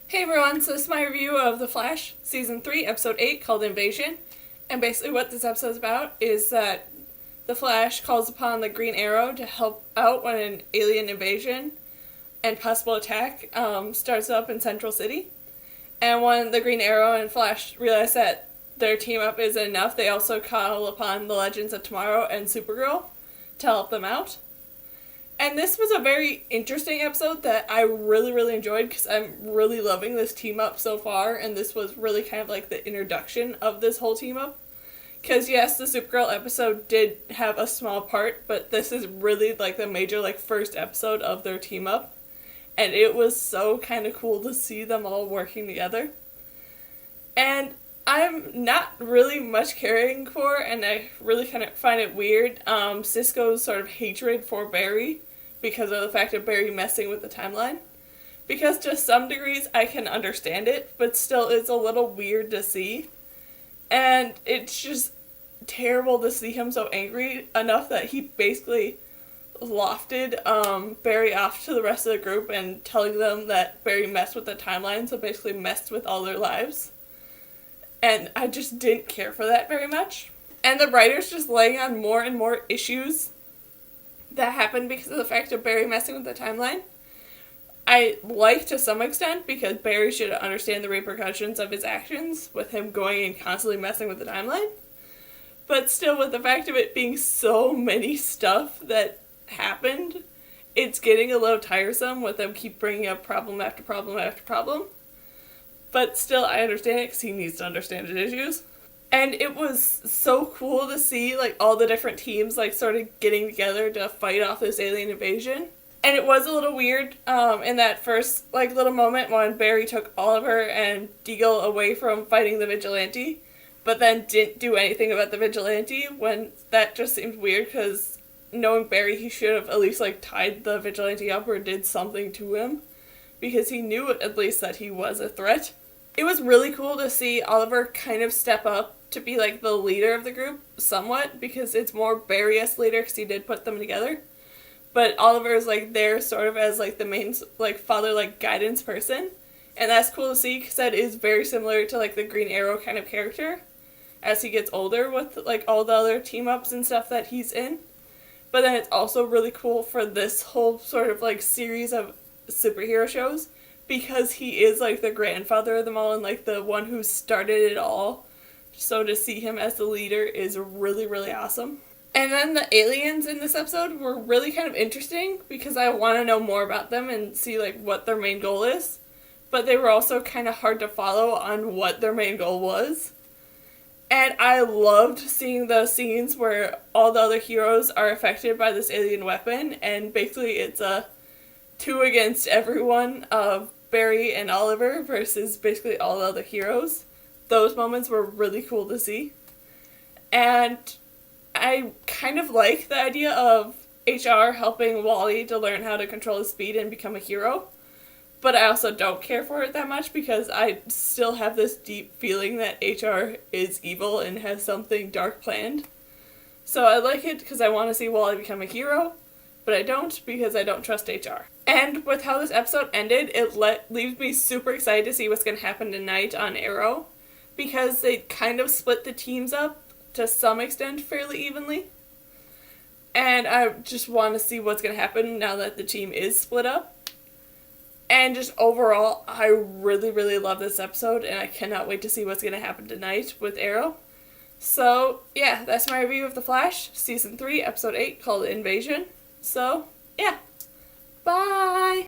Hey everyone, so this is my review of The Flash, Season 3, Episode 8, called Invasion. And basically what this episode is about is that The Flash calls upon the Green Arrow to help out when an alien invasion and possible attack starts up in Central City. And when the Green Arrow and Flash realize that their team up isn't enough, they also call upon the Legends of Tomorrow and Supergirl to help them out. And this was a very interesting episode that I really enjoyed because I'm really loving this team up so far, and this was really kind of like the introduction of this whole team up. Because yes, the Supergirl episode did have a small part, but this is really like the major first episode of their team up. And it was so kind of cool to see them all working together. And I'm not really much caring for, and I really kind of find it weird, Cisco's sort of hatred for Barry because of the fact of Barry messing with the timeline. Because to some degrees I can understand it, but still it's a little weird to see. And it's just terrible to see him so angry enough that he basically lofted Barry off to the rest of the group and telling them that Barry messed with the timeline, so basically messed with all their lives. And I just didn't care for that very much. And the writers just laying on more and more issues that happened because of the fact of Barry messing with the timeline. I like to some extent because Barry should understand the repercussions of his actions with him going and constantly messing with the timeline. But still, with the fact of it being so many stuff that happened, it's getting a little tiresome with them keep bringing up problem after problem after problem. But still, I understand it because he needs to understand his issues. And it was so cool to see all the different teams sort of getting together to fight off this alien invasion. And it was a little weird in that first little moment when Barry took Oliver and Deagle away from fighting the vigilante, but then didn't do anything about the vigilante, when that just seemed weird because knowing Barry, he should have at least tied the vigilante up or did something to him because he knew at least that he was a threat. It was really cool to see Oliver kind of step up to be the leader of the group somewhat, because it's more Barry-esque leader because he did put them together. But Oliver is there sort of as the main father guidance person, and that's cool to see because that is very similar to the Green Arrow kind of character as he gets older with all the other team ups and stuff that he's in. But then it's also really cool for this whole sort of series of superhero shows because he is the grandfather of them all and the one who started it all. So to see him as the leader is really awesome. And then the aliens in this episode were really kind of interesting because I want to know more about them and see what their main goal is. But they were also kind of hard to follow on what their main goal was. And I loved seeing the scenes where all the other heroes are affected by this alien weapon, and basically it's a 2 against everyone of Barry and Oliver versus basically all the other heroes. Those moments were really cool to see. And I kind of like the idea of HR helping Wally to learn how to control his speed and become a hero. But I also don't care for it that much because I still have this deep feeling that HR is evil and has something dark planned. So I like it because I want to see Wally become a hero, but I don't because I don't trust HR. And with how this episode ended, it leaves me super excited to see what's going to happen tonight on Arrow, because they kind of split the teams up to some extent fairly evenly. And I just want to see what's going to happen now that the team is split up. And just overall, I really love this episode, and I cannot wait to see what's going to happen tonight with Arrow. So, yeah, that's my review of The Flash, Season 3, Episode 8, called Invasion. So, yeah. Bye!